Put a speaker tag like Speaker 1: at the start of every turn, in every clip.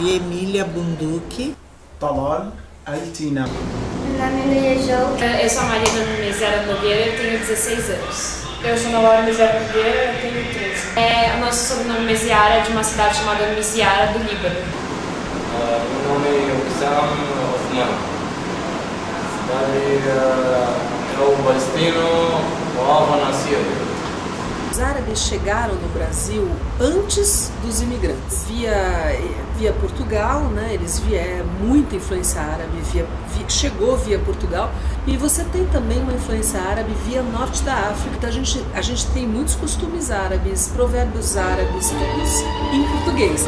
Speaker 1: Maria Emília Bunduque.
Speaker 2: Talal Altina.
Speaker 3: Meu nome é João.
Speaker 4: Eu sou a Marina Mizera Nogueira, eu tenho 16 anos.
Speaker 5: Eu sou a Laura Mizera Nogueira, eu tenho 13.
Speaker 4: O nosso sobrenome Meziara é de uma cidade chamada Miziara, do Líbano.
Speaker 6: Meu nome é Wissam Othman. Cidade é o palestino, Moava, na Síria.
Speaker 7: Os árabes chegaram no Brasil antes dos imigrantes, via Portugal, né? Eles vieram, muita influência árabe, chegou via Portugal, e você tem também uma influência árabe via norte da África. Então a gente tem muitos costumes árabes, provérbios árabes, todos em português.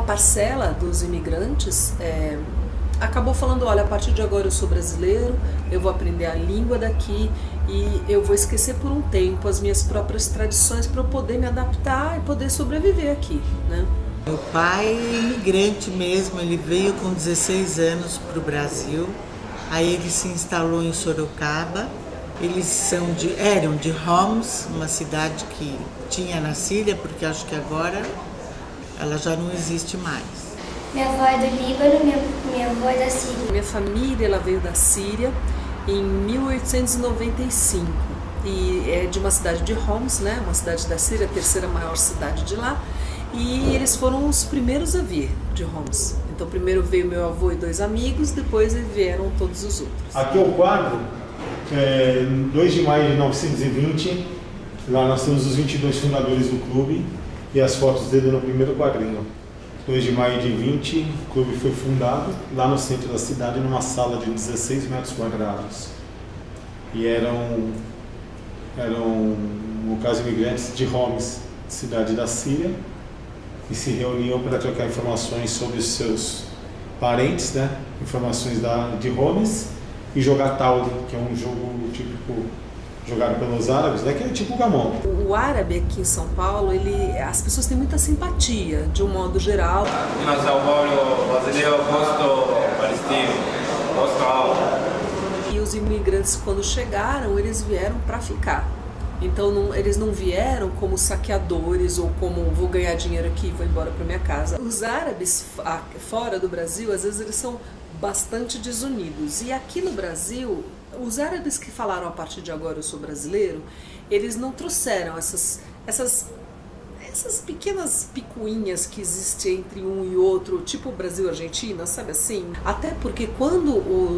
Speaker 7: Parcela dos imigrantes acabou falando, olha, a partir de agora eu sou brasileiro, eu vou aprender a língua daqui e eu vou esquecer por um tempo as minhas próprias tradições para eu poder me adaptar e poder sobreviver aqui, né?
Speaker 1: Meu pai é imigrante mesmo, ele veio com 16 anos para o Brasil, aí ele se instalou em Sorocaba. Eles eram de Homs, uma cidade que tinha na Síria, porque acho que agora ela já não existe mais.
Speaker 3: Minha avó é do Líbano, minha avó é da Síria.
Speaker 7: Minha família ela veio da Síria em 1895 e é de uma cidade de Homs, né? Uma cidade da Síria, a terceira maior cidade de lá. E eles foram os primeiros a vir de Homs. Então primeiro veio meu avô e 2 amigos, depois vieram todos os outros.
Speaker 2: Aqui é o quadro, 2 de maio de 1920. Lá nós temos os 22 fundadores do clube e as fotos dele no primeiro quadrinho. 2 de maio de 20, o clube foi fundado lá no centro da cidade, numa sala de 16 metros quadrados. E eram no caso, imigrantes de Homs, cidade da Síria, e se reuniam para trocar informações sobre os seus parentes, né? Informações de Homs, e jogar Taule, que é um jogo típico jogado pelos árabes, né, que é tipo o gamão.
Speaker 7: O árabe aqui em São Paulo, as pessoas têm muita simpatia, de um modo geral.
Speaker 6: Aqui na São Paulo, brasileiro gosta palestino, gosta árabe.
Speaker 7: E os imigrantes, quando chegaram, eles vieram para ficar. Então eles não vieram como saqueadores ou como vou ganhar dinheiro aqui e vou embora para minha casa. Os árabes fora do Brasil, às vezes eles são bastante desunidos. E aqui no Brasil, os árabes que falaram a partir de agora eu sou brasileiro, eles não trouxeram essas pequenas picuinhas que existem entre um e outro, tipo Brasil e Argentina, sabe assim? Até porque quando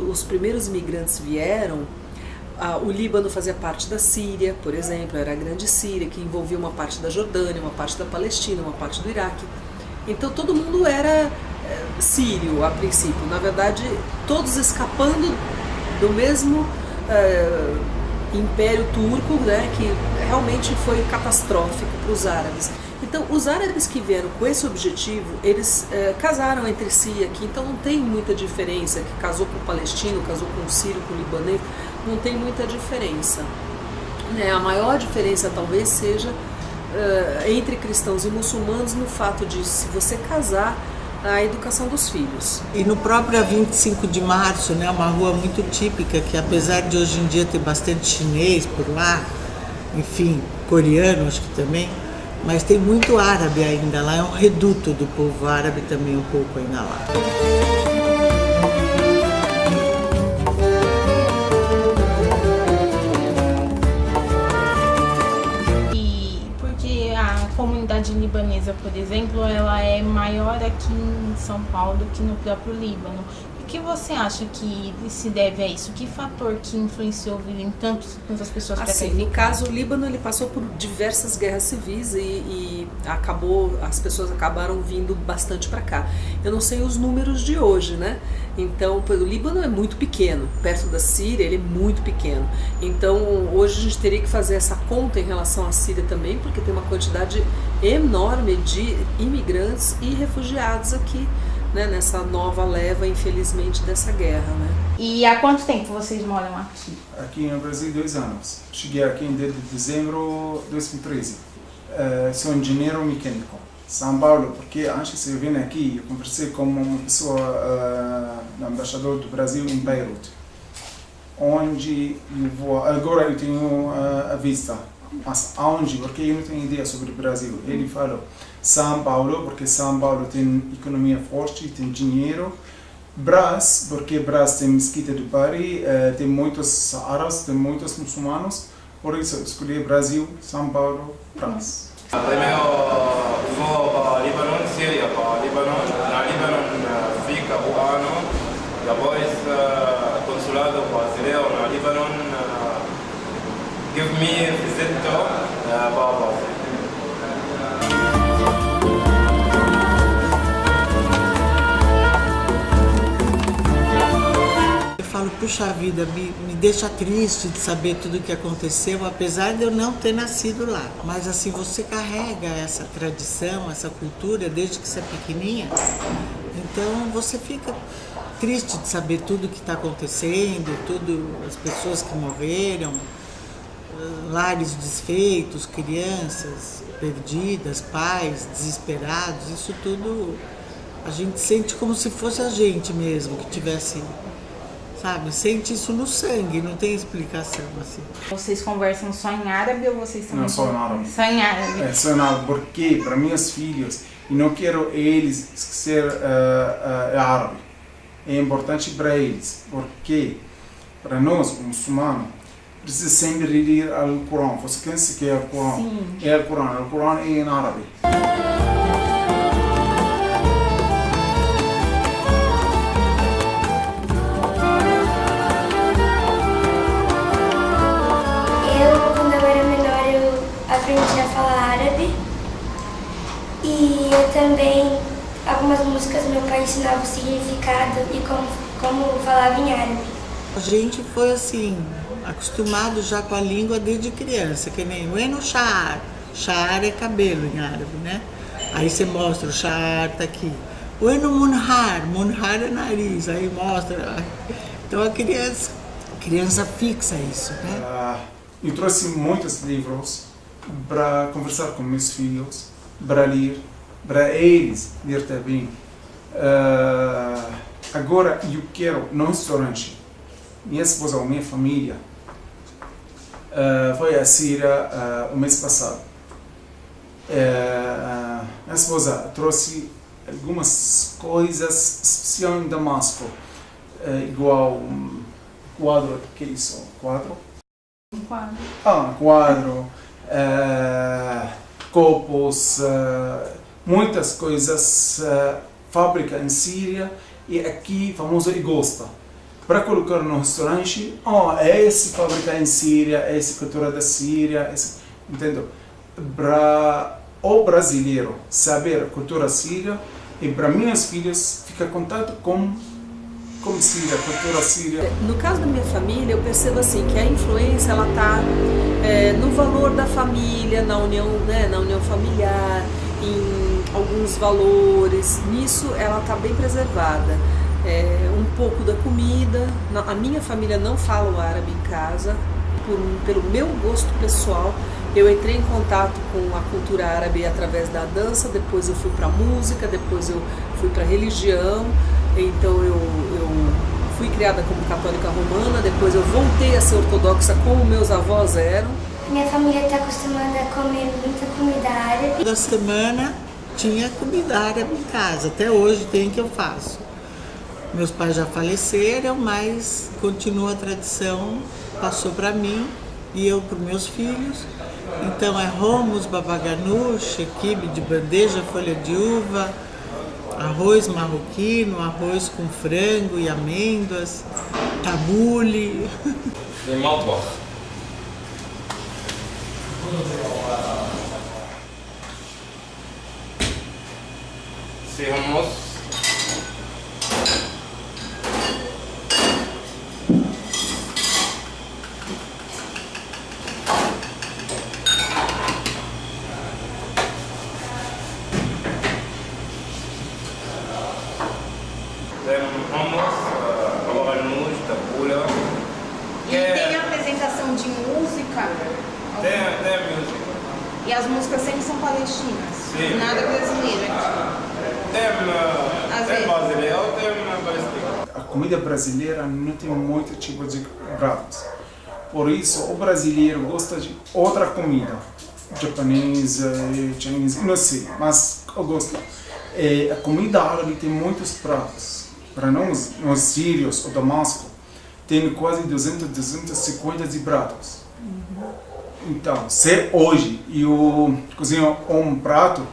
Speaker 7: os primeiros imigrantes vieram, o Líbano fazia parte da Síria, por exemplo, era a Grande Síria, que envolvia uma parte da Jordânia, uma parte da Palestina, uma parte do Iraque. Então todo mundo era sírio a princípio, na verdade todos escapando do mesmo Império Turco, né, que realmente foi catastrófico para os árabes. Então os árabes que vieram com esse objetivo, eles casaram entre si aqui, então não tem muita diferença, que casou com o palestino, casou com o sírio, com o libanês, não tem muita diferença, né? A maior diferença talvez seja entre cristãos e muçulmanos no fato de, se você casar, a educação dos filhos.
Speaker 1: E no próprio 25 de março, né, uma rua muito típica, que apesar de hoje em dia ter bastante chinês por lá, enfim, coreano acho que também, mas tem muito árabe ainda lá, é um reduto do povo árabe também um pouco ainda lá.
Speaker 5: A comunidade libanesa, por exemplo, ela é maior aqui em São Paulo do que no próprio Líbano, que você acha que se deve a isso? Que fator que influenciou em tantas pessoas para
Speaker 7: Assim, no caso, o Líbano ele passou por diversas guerras civis e as pessoas acabaram vindo bastante para cá. Eu não sei os números de hoje, né? Então, o Líbano é muito pequeno, perto da Síria ele é muito pequeno. Então, hoje a gente teria que fazer essa conta em relação à Síria também, porque tem uma quantidade enorme de imigrantes e refugiados aqui, né, nessa nova leva, infelizmente, dessa guerra, né?
Speaker 5: E há quanto tempo vocês moram aqui?
Speaker 8: Aqui no Brasil, 2 anos. Cheguei aqui em dezembro de 2013. Sou engenheiro mecânico. São Paulo, porque antes de eu vir aqui, eu conversei com uma pessoa, embaixador do Brasil em Beirut, onde eu vou. Agora eu tenho a vista, mas aonde? Porque eu não tenho ideia sobre o Brasil. Ele falou São Paulo, porque São Paulo tem economia forte, tem dinheiro. Brás, porque Brás tem mesquita do Bari, tem muitos árabes, tem muitos muçulmanos, por isso eu escolhi Brasil, São Paulo, Brás.
Speaker 6: Primeiro vou para Líbano, Síria, para Líbano. Na Líbano fica um ano, depois consulado brasileiro na Líbano give me visit para Brasil.
Speaker 1: Eu falo, puxa vida, me deixa triste de saber tudo o que aconteceu, apesar de eu não ter nascido lá. Mas assim, você carrega essa tradição, essa cultura desde que você é pequenininha, então você fica triste de saber tudo o que está acontecendo, as pessoas que morreram, lares desfeitos, crianças perdidas, pais desesperados, isso tudo a gente sente como se fosse a gente mesmo que tivesse... Sabe, sente isso no sangue, não tem explicação assim.
Speaker 9: Vocês conversam só em árabe ou vocês também?
Speaker 8: Não, só em árabe.
Speaker 9: Só em árabe.
Speaker 8: Só em árabe, porque para meus filhos, eu não quero eles esquecer árabe. É importante para eles, porque para nós, como muçulmanos, precisa sempre ler o Corão. Você pensa que é o Corão?
Speaker 9: Sim.
Speaker 8: É o Corão é em árabe.
Speaker 3: Aprendi a falar árabe e eu também, algumas músicas meu pai ensinava o significado e como falava em árabe.
Speaker 1: A gente foi assim, acostumado já com a língua desde criança, que nem o eno sha'ar. Sha'ar é cabelo em árabe, né? Aí você mostra, o sha'ar tá aqui. O eno munhar, munhar é nariz, aí mostra. Então a criança fixa isso, né?
Speaker 8: Eu trouxe muitos livros para conversar com meus filhos, para ler, para eles ler também. Agora eu quero, no restaurante, minha esposa ou minha família foi à Síria o mês passado. Minha esposa trouxe algumas coisas especiais em Damasco, igual quadro, que é isso? Quadro?
Speaker 9: Um quadro.
Speaker 8: Um quadro. Copos, muitas coisas, fábrica em Síria e aqui famoso Igosta. Para colocar no restaurante, essa fábrica em Síria, essa cultura da Síria, entendeu? Para o brasileiro saber a cultura síria e para minhas filhas ficar contato com Síria, cultura síria.
Speaker 7: No caso da minha família, eu percebo assim que a influência ela está no valor da família, na união, né, na união familiar, em alguns valores. Nisso ela está bem preservada. Um pouco da comida. A minha família não fala o árabe em casa. Pelo meu gosto pessoal, eu entrei em contato com a cultura árabe através da dança. Depois eu fui para a música, depois eu fui para a religião. Então eu fui criada como católica romana, depois eu voltei a ser ortodoxa como meus avós eram.
Speaker 3: Minha família está acostumada a comer muita comida árabe.
Speaker 1: Toda semana tinha comida árabe em casa, até hoje tem que eu faço. Meus pais já faleceram, mas continua a tradição, passou para mim e eu para os meus filhos. Então é hummus, baba ganoush, quibe de bandeja, folha de uva, arroz marroquino, arroz com frango e amêndoas, tabule.
Speaker 6: المطبخ. في حمص.
Speaker 9: E tem apresentação de música?
Speaker 6: Tem música.
Speaker 9: E as músicas sempre são palestinas?
Speaker 6: Sim.
Speaker 9: Nada brasileiro aqui?
Speaker 6: Tem brasileiro, tem palestino.
Speaker 8: A comida brasileira não tem muito tipo de pratos. Por isso, o brasileiro gosta de outra comida. Japonês, chinês, não sei, mas eu gosto. A comida árabe tem muitos pratos. Para nós sírios, o Damasco, tem quase 250 de pratos. Então, se hoje eu cozinho um prato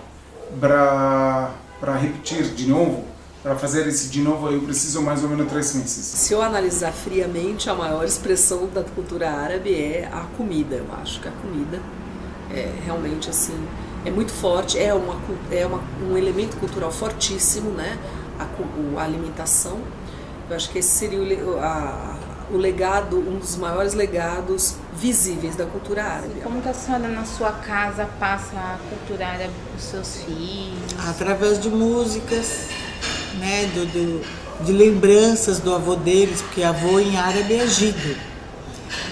Speaker 8: para repetir de novo, para fazer isso de novo, eu preciso mais ou menos 3 meses.
Speaker 7: Se eu analisar friamente, a maior expressão da cultura árabe é a comida. Eu acho que a comida é realmente assim, é muito forte, um elemento cultural fortíssimo, né? A alimentação. Eu acho que esse seria o legado, um dos maiores legados visíveis da cultura árabe.
Speaker 9: Como que a senhora na sua casa passa a cultura árabe para os seus filhos?
Speaker 1: Através de músicas, né, de lembranças do avô deles, porque avô em árabe é Gido.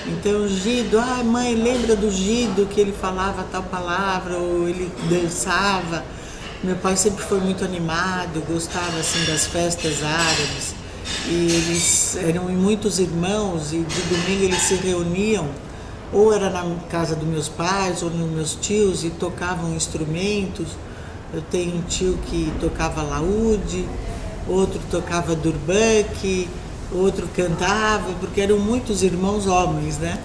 Speaker 1: Então Gido, mãe, lembra do Gido que ele falava tal palavra, ou ele dançava. Meu pai sempre foi muito animado, gostava assim das festas árabes. E eles eram muitos irmãos e de domingo eles se reuniam, ou era na casa dos meus pais ou nos meus tios e tocavam instrumentos. Eu tenho um tio que tocava laúde, outro tocava durbanque, outro cantava, porque eram muitos irmãos homens, né?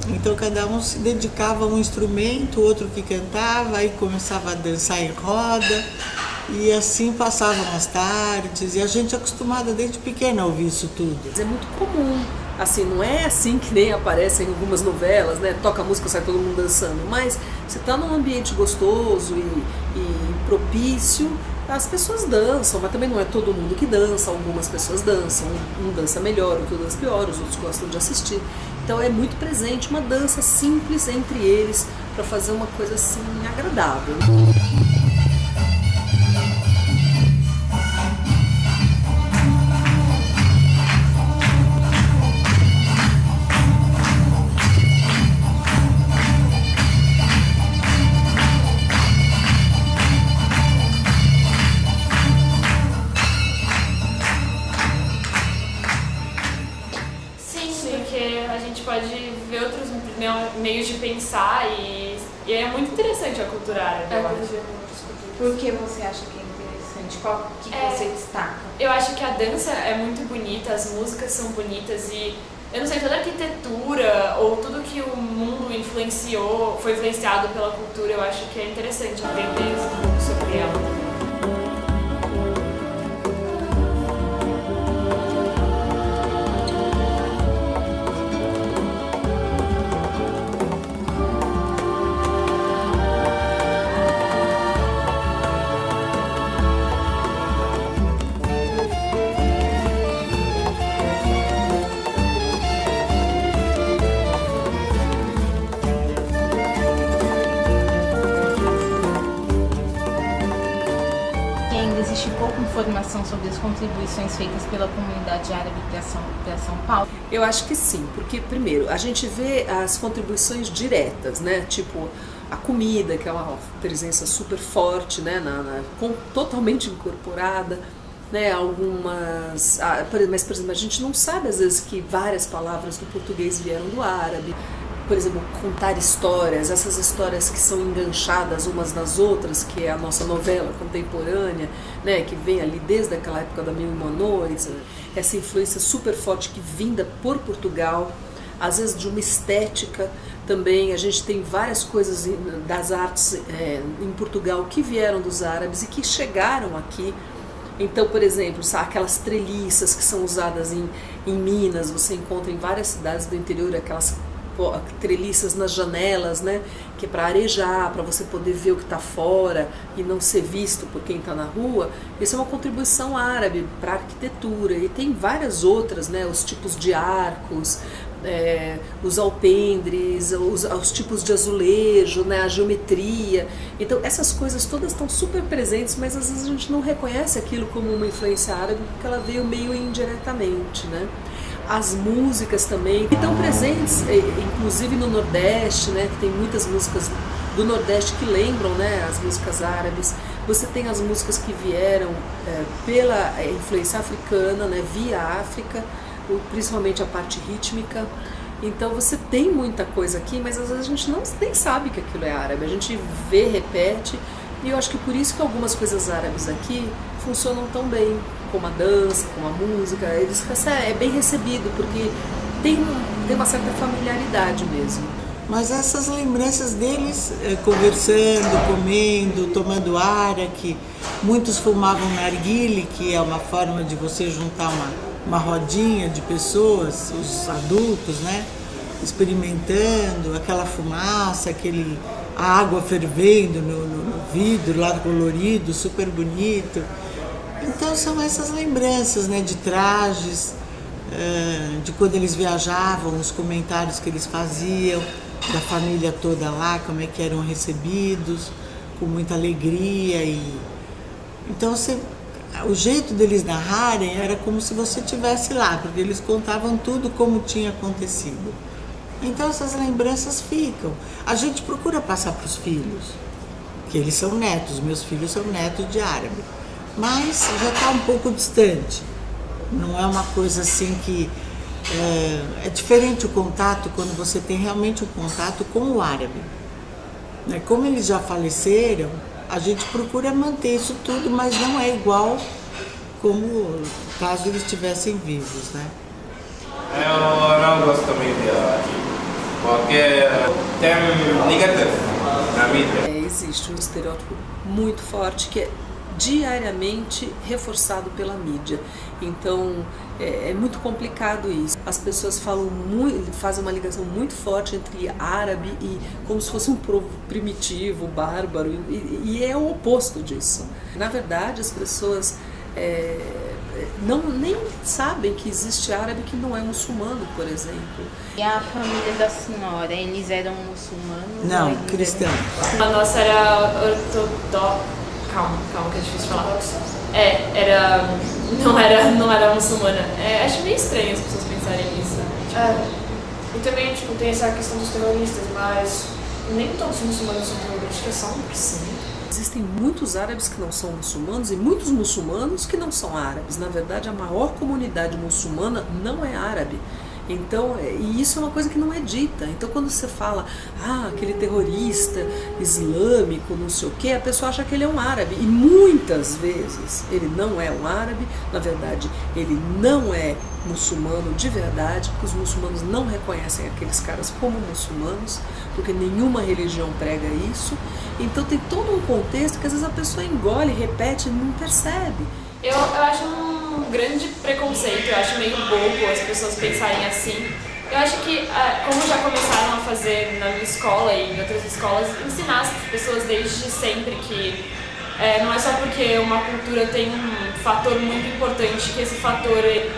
Speaker 1: Então cada um se dedicava a um instrumento, outro que cantava, aí começava a dançar em roda. E assim passavam as tardes, e a gente é acostumada desde pequena a ouvir isso tudo.
Speaker 7: É muito comum, assim, não é assim que nem aparece em algumas novelas, né? Toca a música, sai todo mundo dançando, mas você está num ambiente gostoso e propício, as pessoas dançam, mas também não é todo mundo que dança, algumas pessoas dançam, um dança melhor, outro dança pior, os outros gostam de assistir. Então é muito presente uma dança simples entre eles para fazer uma coisa assim agradável.
Speaker 4: Meios de pensar e é muito interessante a cultura árabe, eu acho.
Speaker 9: Por que você acha que é interessante? Qual que você destaca?
Speaker 4: Eu acho que a dança é muito bonita, as músicas são bonitas e eu não sei, toda a arquitetura ou tudo que o mundo influenciou, foi influenciado pela cultura, eu acho que é interessante aprender um pouco sobre ela.
Speaker 5: Existe pouca informação sobre as contribuições feitas pela comunidade árabe para São Paulo?
Speaker 7: Eu acho que sim, porque primeiro a gente vê as contribuições diretas, né? Tipo a comida, que é uma presença super forte, né? Totalmente incorporada, né? Algumas, mas por exemplo a gente não sabe às vezes que várias palavras do português vieram do árabe. Por exemplo, contar histórias, essas histórias que são enganchadas umas nas outras, que é a nossa novela contemporânea, né, que vem ali desde aquela época da Mil e Uma Noites, essa influência super forte que vinda por Portugal, às vezes de uma estética também. A gente tem várias coisas das artes em Portugal que vieram dos árabes e que chegaram aqui Então, por exemplo, aquelas treliças que são usadas em Minas, você encontra em várias cidades do interior, aquelas treliças nas janelas, né, que é para arejar, para você poder ver o que está fora e não ser visto por quem está na rua. Isso é uma contribuição árabe para a arquitetura, e tem várias outras, né, os tipos de arcos, os alpendres, os tipos de azulejo, né, a geometria. Então essas coisas todas estão super presentes, mas às vezes a gente não reconhece aquilo como uma influência árabe porque ela veio meio indiretamente, né? As músicas também estão presentes, inclusive no Nordeste, né, que tem muitas músicas do Nordeste que lembram, né, as músicas árabes. Você tem as músicas que vieram pela influência africana, né, via África, principalmente a parte rítmica. Então você tem muita coisa aqui, mas às vezes a gente nem sabe que aquilo é árabe. A gente vê, repete, e eu acho que por isso que algumas coisas árabes aqui funcionam tão bem, como a dança, como a música. É bem recebido, porque tem uma certa familiaridade mesmo.
Speaker 1: Mas essas lembranças deles, conversando, comendo, tomando araque, muitos fumavam narguile, que é uma forma de você juntar uma rodinha de pessoas, os adultos, né, experimentando aquela fumaça, a água fervendo no vidro lá colorido, super bonito. Então são essas lembranças, né, de trajes, de quando eles viajavam, os comentários que eles faziam, da família toda lá, como é que eram recebidos, com muita alegria. Então o jeito deles narrarem era como se você estivesse lá, porque eles contavam tudo como tinha acontecido. Então essas lembranças ficam. A gente procura passar para os filhos, que eles são netos, meus filhos são netos de árabe, mas já está um pouco distante. Não é uma coisa assim que... É diferente o contato quando você tem realmente um contato com o árabe. Como eles já faleceram, a gente procura manter isso tudo, mas não é igual como caso eles estivessem vivos, né?
Speaker 6: Eu não gosto muito de árabe, porque tem negativo na mídia.
Speaker 7: Existe um estereótipo muito forte que é diariamente reforçado pela mídia. Então é muito complicado isso. As pessoas fazem uma ligação muito forte entre árabe e como se fosse um povo primitivo, bárbaro, e é o oposto disso. Na verdade, as pessoas nem sabem que existe árabe que não é muçulmano, por exemplo.
Speaker 9: E a família da senhora, eles eram muçulmanos?
Speaker 1: Não, cristãos.
Speaker 4: A nossa era ortodoxa. Calma, que é difícil de falar. Não era muçulmana. Acho meio estranho as pessoas pensarem nisso.
Speaker 10: E também, tem essa questão dos terroristas, mas nem todos os muçulmanos são terroristas, acho que é só 1%.
Speaker 7: Existem muitos árabes que não são muçulmanos e muitos muçulmanos que não são árabes. Na verdade, a maior comunidade muçulmana não é árabe. Então, e isso é uma coisa que não é dita. Então, quando você fala, aquele terrorista islâmico, não sei o quê, a pessoa acha que ele é um árabe. E muitas vezes ele não é um árabe, na verdade, ele não é muçulmano de verdade, porque os muçulmanos não reconhecem aqueles caras como muçulmanos, porque nenhuma religião prega isso. Então, tem todo um contexto que às vezes a pessoa engole, repete e não percebe.
Speaker 4: Eu acho um grande preconceito, eu acho meio bobo as pessoas pensarem assim. Eu acho que, como já começaram a fazer na minha escola e em outras escolas, ensinar as pessoas desde sempre que não é só porque uma cultura tem um fator muito importante, que esse fator,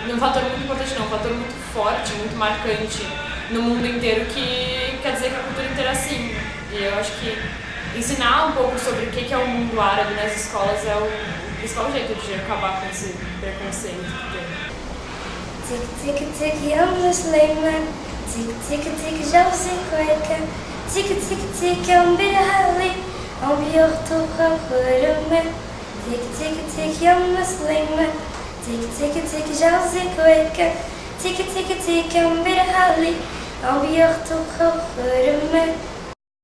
Speaker 4: um fator muito forte, muito marcante no mundo inteiro, que quer dizer que a cultura inteira é assim. E eu acho que ensinar um pouco sobre o que é o mundo árabe nas escolas é o principal jeito de acabar com esse preconceito que tem.
Speaker 3: Tik tik tik ya Muslima, tik tik tik jawzi kweka, tik tik tik ambirali, ambiyurtu khakhurma, tik tik tik ya Muslima, tik tik tik jawzi kweka, tik tik tik ambirali, ambiyurtu khakhurma.